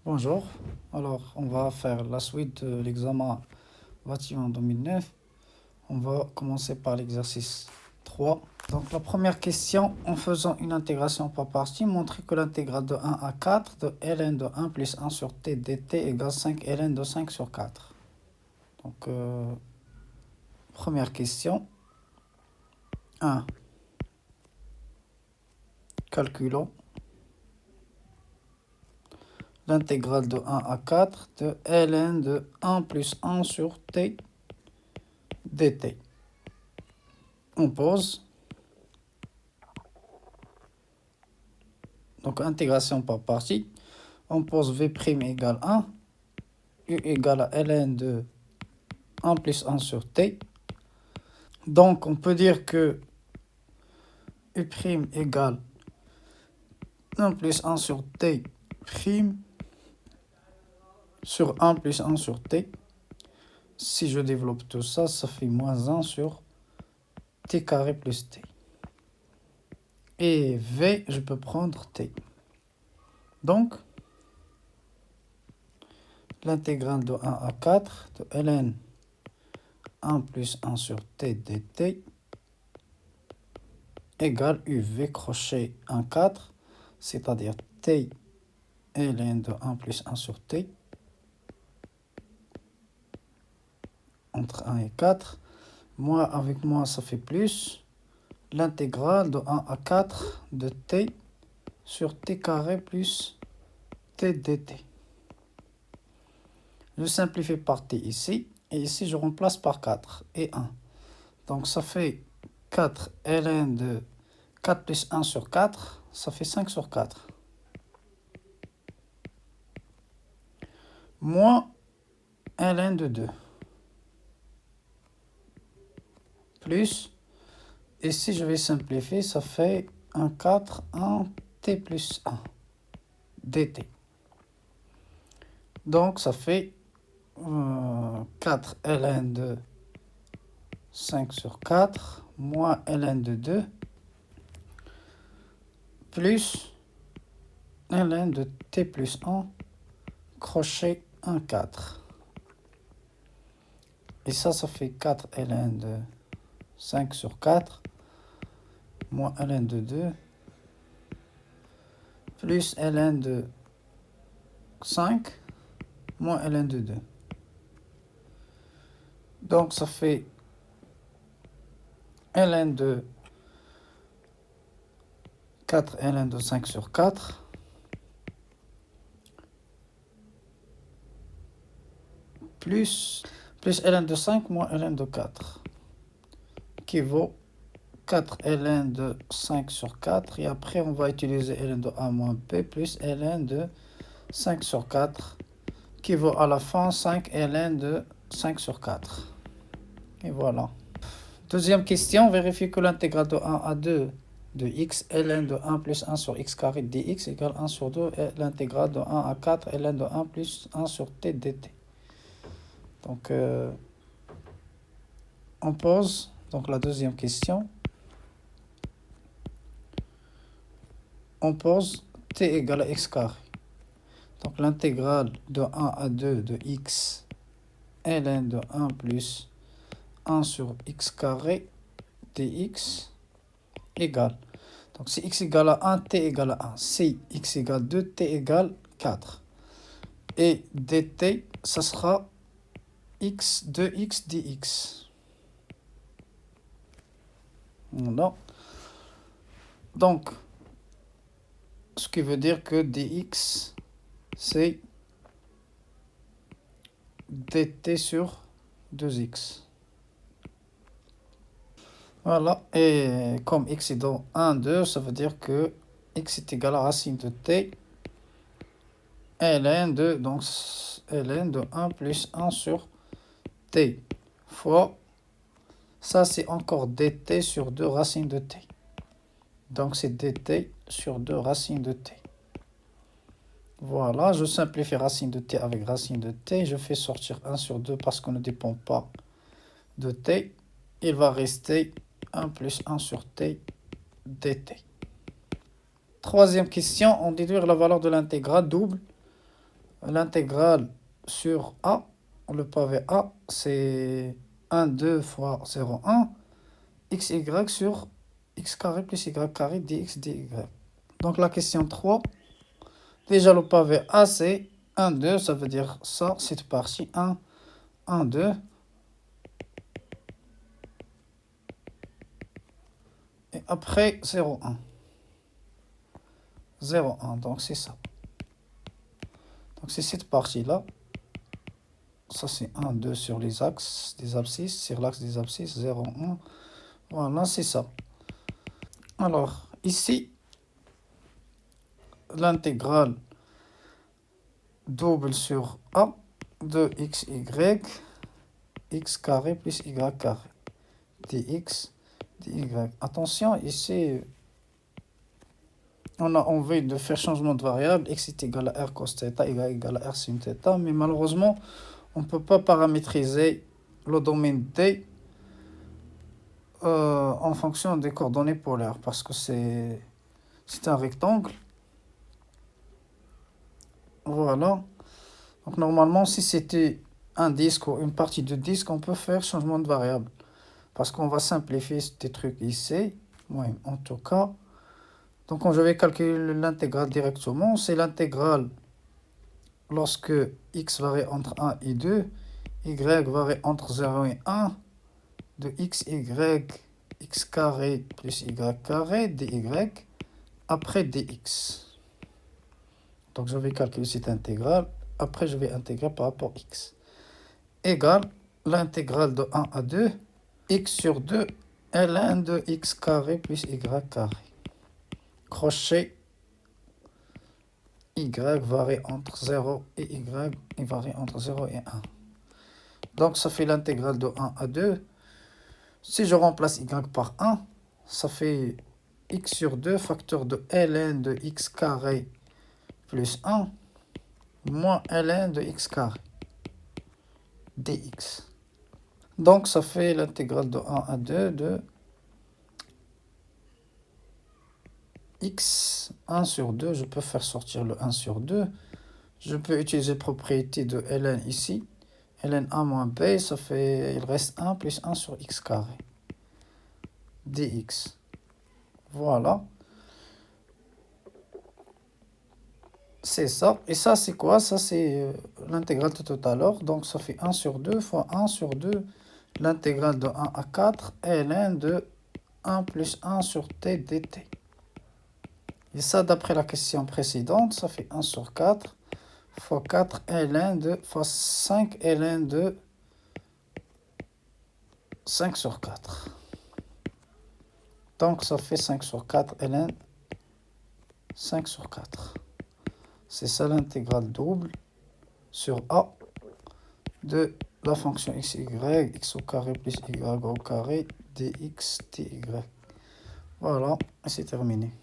Bonjour, alors on va faire la suite de l'examen bâtiment 2009. On va commencer par l'exercice 3. Donc la première question, en faisant une intégration par partie, montrer que l'intégrale de 1 à 4 de ln de 1 plus 1 sur t dt égale 5 ln de 5 sur 4. Donc première question, 1. Calculons l'intégrale de 1 à 4 de ln de 1 plus 1 sur t dt. On pose. Donc intégration par partie. On pose v' égale 1, u égale à ln de 1 plus 1 sur t. Donc on peut dire que u' égale 1 plus 1 sur t prime sur 1 plus 1 sur t. Si je développe tout ça, ça fait moins 1 sur t carré plus t. Et v, je peux prendre t. Donc, l'intégrale de 1 à 4 de ln 1 plus 1 sur t dt égale uv crochet 1, 4, c'est-à-dire t ln de 1 plus 1 sur t, entre 1 et 4. Moi, avec moi, ça fait plus l'intégrale de 1 à 4 de t sur t carré plus t dt. Je simplifie par t ici, et ici je remplace par 4 et 1. Donc ça fait 4 ln de 4 plus 1 sur 4, ça fait 5 sur 4. Moins ln de 2. Plus, ici je vais simplifier, ça fait 1, 4, 1, t plus 1, dt. Donc ça fait 4 ln de 5 sur 4, moins ln de 2, plus ln de t plus 1, crochet 1, 4. Et ça fait 4 ln de 5 sur 4, moins ln de 2, plus ln de 5, moins ln de 2. Donc ça fait ln de 4 ln de 5 sur 4, plus ln de 5 moins ln de 4, qui vaut 4 ln de 5 sur 4. Et après, on va utiliser ln de a moins b plus ln de 5 sur 4, qui vaut à la fin 5 ln de 5 sur 4. Et voilà. Deuxième question, vérifie que l'intégrale de 1 à 2 de x ln de 1 plus 1 sur x carré dx égale 1 sur 2 et l'intégrale de 1 à 4 ln de 1 plus 1 sur t dt. Donc, on pose donc la deuxième question. On pose t égale à x carré. Donc l'intégrale de 1 à 2 de x ln de 1 plus 1 sur x carré dx égale. Donc si x égale à 1, t égale à 1. Si x égale 2, t égale 4. Et dt, ça sera x 2x dx. Non. Donc, ce qui veut dire que dx, c'est dt sur 2x. Voilà, et comme x est dans 1, 2, ça veut dire que x est égal à racine de t, ln de, donc ln de 1 plus 1 sur t, fois, ça c'est encore dt sur 2 racines de t. Donc c'est dt sur 2 racines de t. Voilà, je simplifie racine de t avec racine de t, je fais sortir 1 sur 2 parce qu'on ne dépend pas de t. Il va rester 1 plus 1 sur t dt. Troisième question, on déduire la valeur de l'intégrale double L'intégrale sur A, le pavé A, c'est 1, 2 fois 0, 1. xy sur x carré plus y carré dx dy. Donc la question 3, déjà le pavé A c'est 1, 2, ça veut dire ça, cette partie 1, 1, 2. Et après 0, 1. 0, 1, donc c'est ça. Donc c'est cette partie-là. Ça c'est 1, 2 sur les axes des abscisses, sur l'axe des abscisses, 0, 1. Voilà, c'est ça. Alors, ici, l'intégrale double sur A de xy, x carré plus y carré, dx, dy. Attention, ici, on a envie de faire changement de variable, x est égal à r cos θ, y est égal à r sin θ, mais malheureusement, on ne peut pas paramétriser le domaine D en fonction des coordonnées polaires, parce que c'est un rectangle. Voilà. Donc normalement, si c'était un disque ou une partie de disque, on peut faire changement de variable. Parce qu'on va simplifier ces trucs ici. Oui, en tout cas. Donc quand je vais calculer l'intégrale directement, c'est l'intégrale lorsque x varie entre 1 et 2, y varie entre 0 et 1, de xy, x carré plus y carré, dy, après dx. Donc je vais calculer cette intégrale. Après, je vais intégrer par rapport à x. Égale l'intégrale de 1 à 2, x sur 2, ln de x carré plus y carré. Crochet, y varie entre 0 et y varie entre 0 et 1. Donc ça fait l'intégrale de 1 à 2. Si je remplace y par 1, ça fait x sur 2 facteur de ln de x carré plus 1 moins ln de x carré dx. Donc ça fait l'intégrale de 1 à 2 de x 1 sur 2. Je peux faire sortir le 1 sur 2. Je peux utiliser propriété de ln ici. ln a moins b, ça fait, il reste 1 plus 1 sur x carré dx. Voilà. C'est ça. Et ça, c'est quoi? Ça, c'est l'intégrale de tout à l'heure. Donc, ça fait 1 sur 2 fois 1 sur 2. L'intégrale de 1 à 4. ln de 1 plus 1 sur t dt. Et ça, d'après la question précédente, ça fait 1 sur 4 fois 4 ln de fois 5 ln de 5 sur 4. Donc, ça fait 5 sur 4 ln 5 sur 4. C'est ça l'intégrale double sur A de la fonction xy, x au carré plus y au carré, dx, dy. Voilà, et c'est terminé.